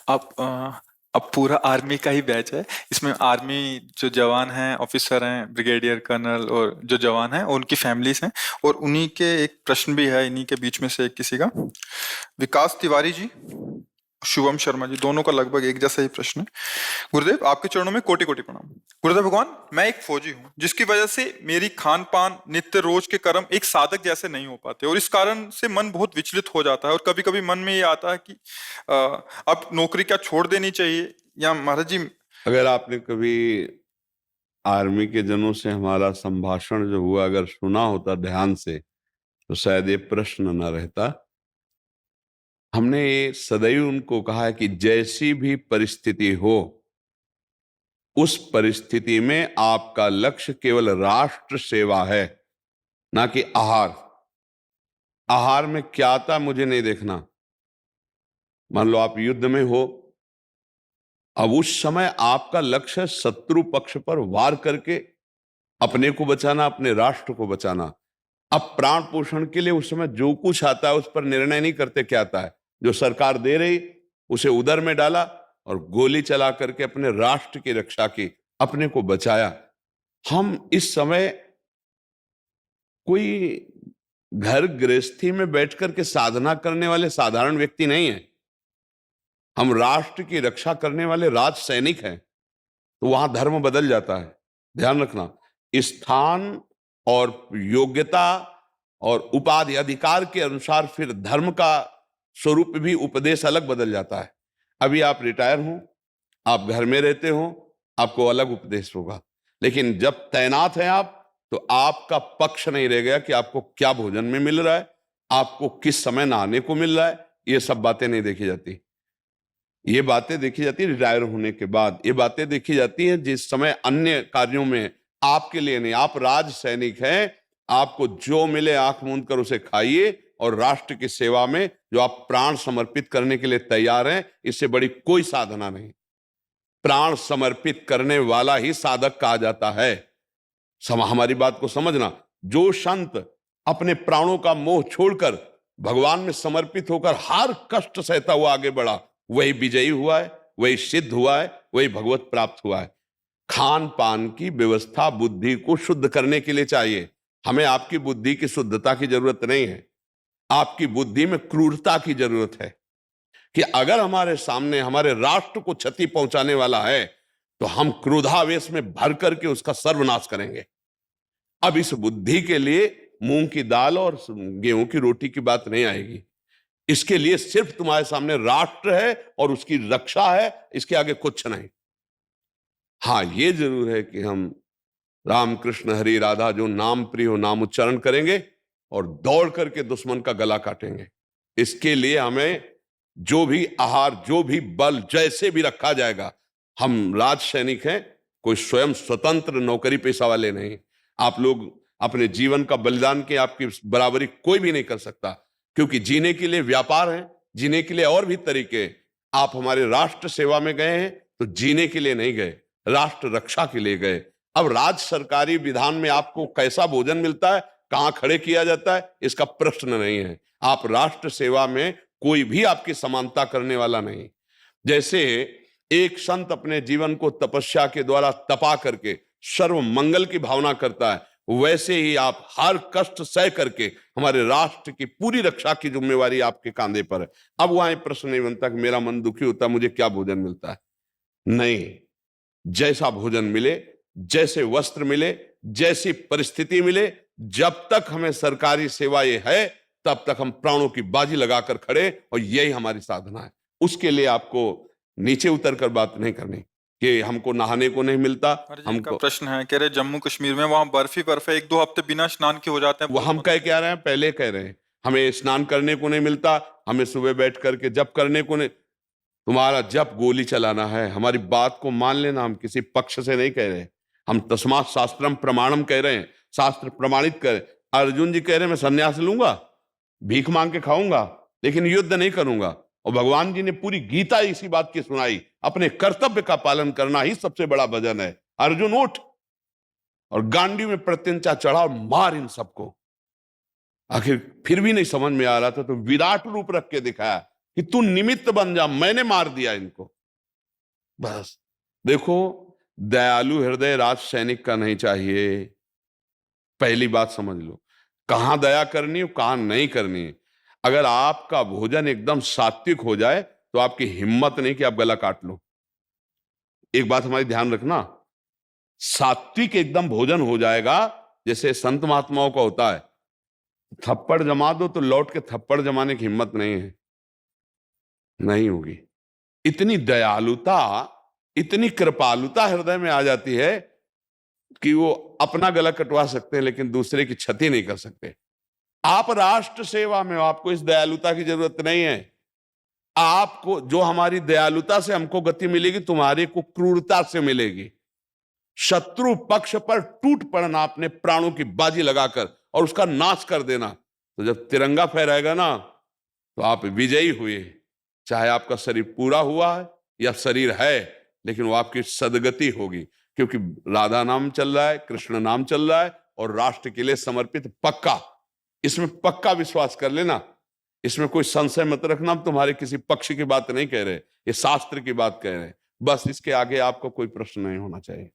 अब पूरा आर्मी का ही बैच है। इसमें आर्मी जो जवान हैं, ऑफिसर हैं, ब्रिगेडियर, कर्नल और जो जवान हैं उनकी फैमिलीज हैं। और उन्हीं के एक प्रश्न भी है, इन्हीं के बीच में से एक किसी का। विकास तिवारी जी, शुभम शर्मा जी, दोनों का लगभग एक जैसा ही प्रश्न है। गुरुदेव, आपके चरणों में कोटि कोटि प्रणाम। गुरुदेव भगवान, मैं एक फौजी हूँ जिसकी वजह से मेरी खान पान, नित्य रोज के कर्म एक साधक जैसे नहीं हो पाते, और इस कारण से मन बहुत विचलित हो जाता है। और कभी कभी मन में ये आता है कि अब नौकरी क्या छोड़ देनी चाहिए, या महाराज जी। अगर आपने कभी आर्मी के जनों से हमारा संभाषण जो हुआ अगर सुना होता ध्यान से, तो शायद ये प्रश्न न रहता। हमने ये सदैव उनको कहा है कि जैसी भी परिस्थिति हो, उस परिस्थिति में आपका लक्ष्य केवल राष्ट्र सेवा है, ना कि आहार। आहार में क्या आता मुझे नहीं देखना। मान लो आप युद्ध में हो, अब उस समय आपका लक्ष्य है शत्रु पक्ष पर वार करके अपने को बचाना, अपने राष्ट्र को बचाना। अब प्राण पोषण के लिए उस समय जो कुछ आता है उस पर निर्णय नहीं करते क्या आता है। जो सरकार दे रही उसे उदर में डाला और गोली चला करके अपने राष्ट्र की रक्षा की, अपने को बचाया। हम इस समय कोई घर गृहस्थी में बैठकर के साधना करने वाले साधारण व्यक्ति नहीं है। हम राष्ट्र की रक्षा करने वाले राज सैनिक हैं। तो वहां धर्म बदल जाता है। ध्यान रखना, स्थान और योग्यता और उपाधि अधिकार के अनुसार फिर धर्म का स्वरूप भी, उपदेश अलग बदल जाता है। अभी आप रिटायर हो, आप घर में रहते हो, आपको अलग उपदेश होगा। लेकिन जब तैनात हैं आप, तो आपका पक्ष नहीं रह गया कि आपको क्या भोजन में मिल रहा है, आपको किस समय नहाने को मिल रहा है। ये सब बातें नहीं देखी जाती। ये बातें देखी जाती है रिटायर होने के बाद। ये बातें देखी जाती हैं जिस समय अन्य कार्यों में आपके लिए नहीं। आप राज सैनिक हैं, आपको जो मिले आंख मूंद कर उसे खाइए, और राष्ट्र की सेवा में जो आप प्राण समर्पित करने के लिए तैयार हैं, इससे बड़ी कोई साधना नहीं। प्राण समर्पित करने वाला ही साधक कहा जाता है। हमारी बात को समझना। जो संत अपने प्राणों का मोह छोड़कर भगवान में समर्पित होकर हर कष्ट सहता हुआ आगे बढ़ा, वही विजयी हुआ है, वही सिद्ध हुआ है, वही भगवत प्राप्त हुआ है। खान पान की व्यवस्था बुद्धि को शुद्ध करने के लिए चाहिए। हमें आपकी बुद्धि की शुद्धता की जरूरत नहीं है। आपकी बुद्धि में क्रूरता की जरूरत है कि अगर हमारे सामने हमारे राष्ट्र को क्षति पहुंचाने वाला है, तो हम क्रोधावेश में भर करके उसका सर्वनाश करेंगे। अब इस बुद्धि के लिए मूंग की दाल और गेहूं की रोटी की बात नहीं आएगी। इसके लिए सिर्फ तुम्हारे सामने राष्ट्र है और उसकी रक्षा है, इसके आगे कुछ नहीं। हाँ, ये जरूर है कि हम राम कृष्ण हरि राधा जो नाम प्रिय हो नाम उच्चारण करेंगे और दौड़ करके दुश्मन का गला काटेंगे। इसके लिए हमें जो भी आहार, जो भी बल, जैसे भी रखा जाएगा। हम राज सैनिक हैं, कोई स्वयं स्वतंत्र नौकरी पेशा वाले नहीं। आप लोग अपने जीवन का बलिदान के आपकी बराबरी कोई भी नहीं कर सकता, क्योंकि जीने के लिए व्यापार है, जीने के लिए और भी तरीके। आप हमारे राष्ट्र सेवा में गए हैं तो जीने के लिए नहीं गए, राष्ट्र रक्षा के लिए गए। अब राज्य सरकारी विधान में आपको कैसा भोजन मिलता है, कहां खड़े किया जाता है, इसका प्रश्न नहीं है। आप राष्ट्र सेवा में कोई भी आपकी समानता करने वाला नहीं। जैसे एक संत अपने जीवन को तपस्या के द्वारा तपा करके सर्व मंगल की भावना करता है, वैसे ही आप हर कष्ट सह करके हमारे राष्ट्र की पूरी रक्षा की जिम्मेवारी आपके कांधे पर है। अब वहां प्रश्न नहीं बनता कि मेरा मन दुखी होता है, मुझे क्या भोजन मिलता है। नहीं, जैसा भोजन मिले, जैसे वस्त्र मिले, जैसी परिस्थिति मिले, जब तक हमें सरकारी सेवा ये है, तब तक हम प्राणों की बाजी लगाकर खड़े, और यही हमारी साधना है। उसके लिए आपको नीचे उतर कर बात नहीं करनी कि हमको नहाने को नहीं मिलता। हमको प्रश्न है, कह रहे जम्मू कश्मीर में वहां बर्फ ही बर्फ है, 1-2 हफ्ते बिना स्नान के हो जाते हैं। वो हम कह क्या रहे हैं, पहले कह रहे हैं हमें स्नान करने को नहीं मिलता, हमें सुबह बैठ करके जप करने को नहीं। तुम्हारा जप गोली चलाना है। हमारी बात को मान लेना, हम किसी पक्ष से नहीं कह रहे, हम तस्मात् शास्त्रम प्रमाणम कह रहे हैं, शास्त्र प्रमाणित करें। अर्जुन जी कह रहे हैं मैं सन्यास लूंगा, भीख मांग के खाऊंगा, लेकिन युद्ध नहीं करूंगा। और भगवान जी ने पूरी गीता इसी बात की सुनाई, अपने कर्तव्य का पालन करना ही सबसे बड़ा भजन है। अर्जुन उठ, और गांडी में प्रत्यंचा चढ़ा और मार इन सबको। आखिर फिर भी नहीं समझ में आ रहा था, तो विराट रूप रख के दिखाया कि तू निमित्त बन जा, मैंने मार दिया इनको। बस देखो, दयालु हृदय राज सैनिक का नहीं चाहिए। पहली बात समझ लो, कहां दया करनी है कहां नहीं करनी है। अगर आपका भोजन एकदम सात्विक हो जाए तो आपकी हिम्मत नहीं कि आप गला काट लो। एक बात हमारी ध्यान रखना, सात्विक एकदम भोजन हो जाएगा जैसे संत महात्माओं का होता है, थप्पड़ जमा दो तो लौट के थप्पड़ जमाने की हिम्मत नहीं है, नहीं होगी। इतनी दयालुता, इतनी कृपालुता हृदय में आ जाती है कि वो अपना गला कटवा सकते हैं लेकिन दूसरे की क्षति नहीं कर सकते। आप राष्ट्र सेवा में हो, आपको इस दयालुता की जरूरत नहीं है। आपको जो हमारी दयालुता से हमको गति मिलेगी, तुम्हारे को क्रूरता से मिलेगी। शत्रु पक्ष पर टूट पड़ना अपने प्राणों की बाजी लगाकर और उसका नाश कर देना। तो जब तिरंगा फहराएगा ना तो आप विजयी हुए। चाहे आपका शरीर पूरा हुआ है या शरीर है, लेकिन वो आपकी सदगति होगी, क्योंकि राधा नाम चल रहा है, कृष्ण नाम चल रहा है और राष्ट्र के लिए समर्पित पक्का। इसमें पक्का विश्वास कर लेना, इसमें कोई संशय मत रखना। हम तुम्हारे किसी पक्ष की बात नहीं कह रहे, ये शास्त्र की बात कह रहे हैं। बस इसके आगे आपको कोई प्रश्न नहीं होना चाहिए।